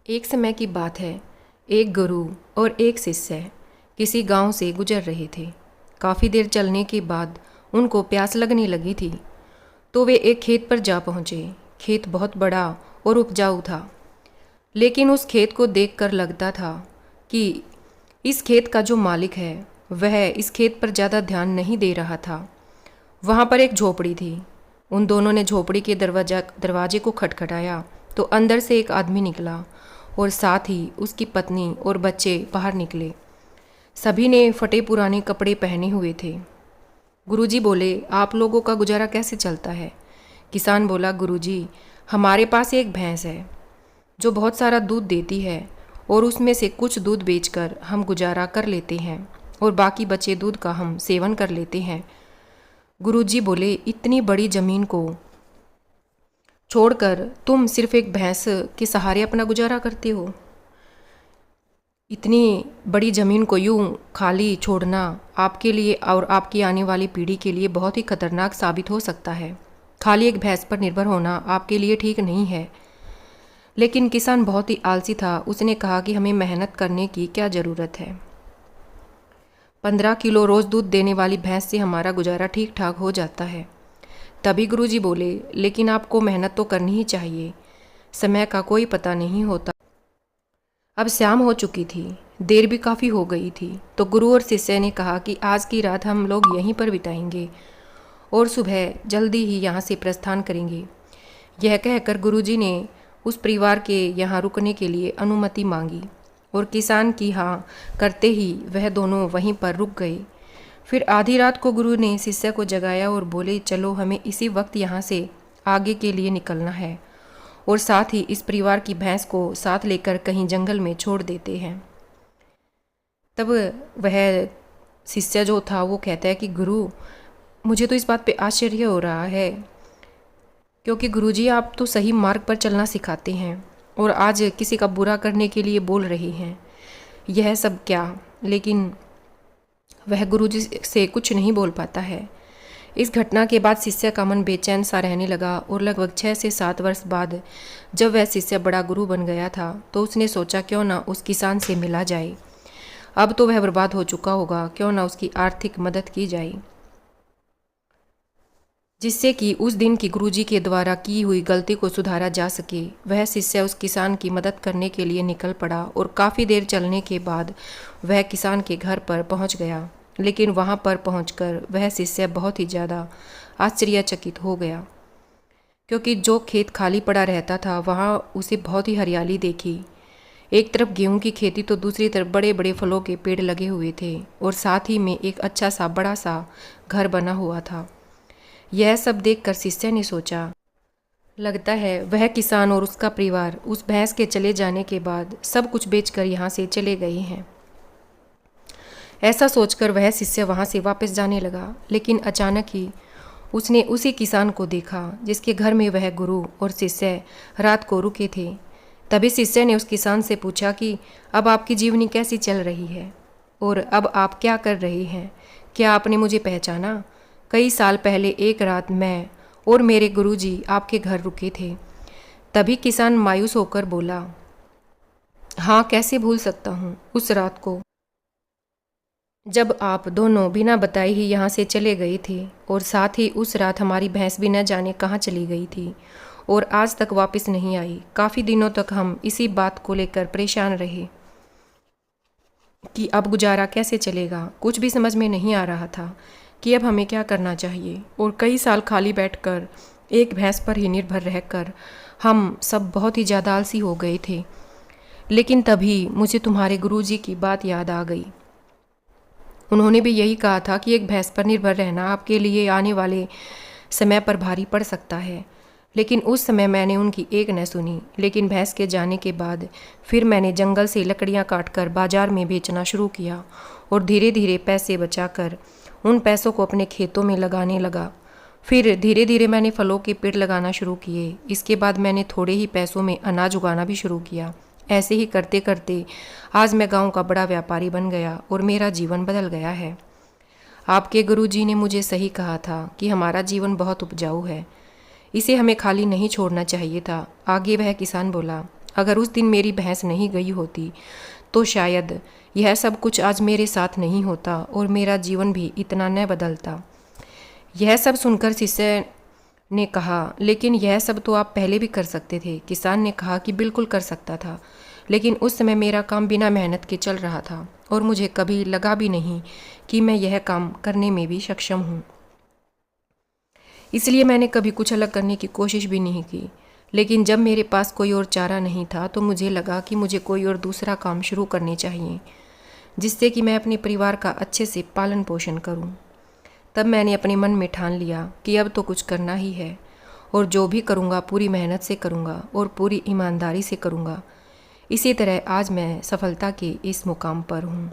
एक समय की बात है। एक गुरु और एक शिष्य किसी गांव से गुजर रहे थे। काफ़ी देर चलने के बाद उनको प्यास लगने लगी थी, तो वे एक खेत पर जा पहुँचे। खेत बहुत बड़ा और उपजाऊ था, लेकिन उस खेत को देखकर लगता था कि इस खेत का जो मालिक है वह इस खेत पर ज़्यादा ध्यान नहीं दे रहा था। वहाँ पर एक झोपड़ी थी। उन दोनों ने झोपड़ी के दरवाजे को खटखटाया तो अंदर से एक आदमी निकला और साथ ही उसकी पत्नी और बच्चे बाहर निकले। सभी ने फटे पुराने कपड़े पहने हुए थे। गुरुजी बोले, आप लोगों का गुजारा कैसे चलता है? किसान बोला, गुरुजी, हमारे पास एक भैंस है जो बहुत सारा दूध देती है और उसमें से कुछ दूध बेचकर हम गुजारा कर लेते हैं और बाकी बचे दूध का हम सेवन कर लेते हैं। गुरुजी बोले, इतनी बड़ी ज़मीन को छोड़कर तुम सिर्फ एक भैंस के सहारे अपना गुजारा करते हो? इतनी बड़ी ज़मीन को यूं खाली छोड़ना आपके लिए और आपकी आने वाली पीढ़ी के लिए बहुत ही खतरनाक साबित हो सकता है। खाली एक भैंस पर निर्भर होना आपके लिए ठीक नहीं है। लेकिन किसान बहुत ही आलसी था। उसने कहा कि हमें मेहनत करने की क्या ज़रूरत है। 15 किलो रोज़ दूध देने वाली भैंस से हमारा गुजारा ठीक ठाक हो जाता है। तभी गुरुजी बोले, लेकिन आपको मेहनत तो करनी ही चाहिए। समय का कोई पता नहीं होता। अब शाम हो चुकी थी, देर भी काफ़ी हो गई थी, तो गुरु और शिष्य ने कहा कि आज की रात हम लोग यहीं पर बिताएंगे और सुबह जल्दी ही यहाँ से प्रस्थान करेंगे। यह कहकर गुरुजी ने उस परिवार के यहाँ रुकने के लिए अनुमति मांगी और किसान की हाँ करते ही वह दोनों वहीं पर रुक गए। फिर आधी रात को गुरु ने शिष्य को जगाया और बोले, चलो हमें इसी वक्त यहाँ से आगे के लिए निकलना है और साथ ही इस परिवार की भैंस को साथ लेकर कहीं जंगल में छोड़ देते हैं। तब वह शिष्य जो था वो कहता है कि गुरु, मुझे तो इस बात पे आश्चर्य हो रहा है, क्योंकि गुरुजी आप तो सही मार्ग पर चलना सिखाते हैं और आज किसी का बुरा करने के लिए बोल रहे हैं। यह सब क्या? लेकिन वह गुरुजी से कुछ नहीं बोल पाता है। इस घटना के बाद शिष्य का मन बेचैन सा रहने लगा और लगभग 6 से 7 वर्ष बाद जब वह शिष्य बड़ा गुरु बन गया था तो उसने सोचा क्यों ना उस किसान से मिला जाए। अब तो वह बर्बाद हो चुका होगा, क्यों ना उसकी आर्थिक मदद की जाए, जिससे कि उस दिन की गुरुजी के द्वारा की हुई गलती को सुधारा जा सके। वह शिष्य उस किसान की मदद करने के लिए निकल पड़ा और काफ़ी देर चलने के बाद वह किसान के घर पर पहुंच गया। लेकिन वहां पर पहुंचकर वह शिष्य बहुत ही ज़्यादा आश्चर्यचकित हो गया, क्योंकि जो खेत खाली पड़ा रहता था वहां उसे बहुत ही हरियाली देखी। एक तरफ गेहूं की खेती तो दूसरी तरफ बड़े बड़े फलों के पेड़ लगे हुए थे और साथ ही में एक अच्छा सा बड़ा सा घर बना हुआ था। यह सब देखकर शिष्य ने सोचा, लगता है वह किसान और उसका परिवार उस भैंस के चले जाने के बाद सब कुछ बेचकर यहाँ से चले गए हैं। ऐसा सोचकर वह शिष्य वहाँ से वापस जाने लगा, लेकिन अचानक ही उसने उसी किसान को देखा जिसके घर में वह गुरु और शिष्य रात को रुके थे। तभी शिष्य ने उस किसान से पूछा कि अब आपकी जीवनी कैसी चल रही है और अब आप क्या कर रहे हैं? क्या आपने मुझे पहचाना? कई साल पहले एक रात मैं और मेरे गुरुजी आपके घर रुके थे। तभी किसान मायूस होकर बोला, हाँ, कैसे भूल सकता हूँ उस रात को जब आप दोनों बिना बताए ही यहाँ से चले गए थे और साथ ही उस रात हमारी भैंस भी न जाने कहाँ चली गई थी और आज तक वापस नहीं आई। काफ़ी दिनों तक हम इसी बात को लेकर परेशान रहे कि अब गुजारा कैसे चलेगा। कुछ भी समझ में नहीं आ रहा था कि अब हमें क्या करना चाहिए और कई साल खाली बैठकर एक भैंस पर ही निर्भर रहकर हम सब बहुत ही ज़्यादा आलसी हो गए थे। लेकिन तभी मुझे तुम्हारे गुरुजी की बात याद आ गई। उन्होंने भी यही कहा था कि एक भैंस पर निर्भर रहना आपके लिए आने वाले समय पर भारी पड़ सकता है। लेकिन उस समय मैंने उनकी एक न सुनी। लेकिन भैंस के जाने के बाद फिर मैंने जंगल से लकड़ियां काटकर बाजार में बेचना शुरू किया और धीरे धीरे पैसे बचाकर उन पैसों को अपने खेतों में लगाने लगा। फिर धीरे धीरे मैंने फलों के पेड़ लगाना शुरू किए। इसके बाद मैंने थोड़े ही पैसों में अनाज उगाना भी शुरू किया। ऐसे ही करते करते आज मैं गांव का बड़ा व्यापारी बन गया और मेरा जीवन बदल गया है। आपके गुरुजी ने मुझे सही कहा था कि हमारा जीवन बहुत उपजाऊ है, इसे हमें खाली नहीं छोड़ना चाहिए था। आगे वह किसान बोला, अगर उस दिन मेरी भैंस नहीं गई होती तो शायद यह सब कुछ आज मेरे साथ नहीं होता और मेरा जीवन भी इतना न बदलता। यह सब सुनकर शिष्य ने कहा, लेकिन यह सब तो आप पहले भी कर सकते थे। किसान ने कहा कि बिल्कुल कर सकता था, लेकिन उस समय मेरा काम बिना मेहनत के चल रहा था और मुझे कभी लगा भी नहीं कि मैं यह काम करने में भी सक्षम हूँ। इसलिए मैंने कभी कुछ अलग करने की कोशिश भी नहीं की। लेकिन जब मेरे पास कोई और चारा नहीं था तो मुझे लगा कि मुझे कोई और दूसरा काम शुरू करने चाहिए जिससे कि मैं अपने परिवार का अच्छे से पालन पोषण करूं। तब मैंने अपने मन में ठान लिया कि अब तो कुछ करना ही है और जो भी करूंगा पूरी मेहनत से करूंगा और पूरी ईमानदारी से करूंगा। इसी तरह आज मैं सफलता के इस मुकाम पर हूँ।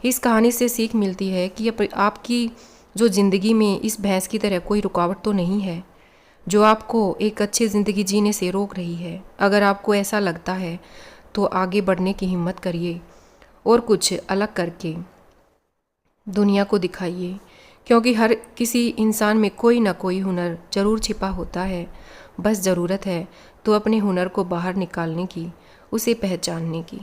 इस कहानी से सीख मिलती है कि आपकी जो ज़िंदगी में इस भैंस की तरह कोई रुकावट तो नहीं है जो आपको एक अच्छी ज़िंदगी जीने से रोक रही है। अगर आपको ऐसा लगता है तो आगे बढ़ने की हिम्मत करिए और कुछ अलग करके दुनिया को दिखाइए, क्योंकि हर किसी इंसान में कोई ना कोई हुनर ज़रूर छिपा होता है। बस ज़रूरत है तो अपने हुनर को बाहर निकालने की, उसे पहचानने की।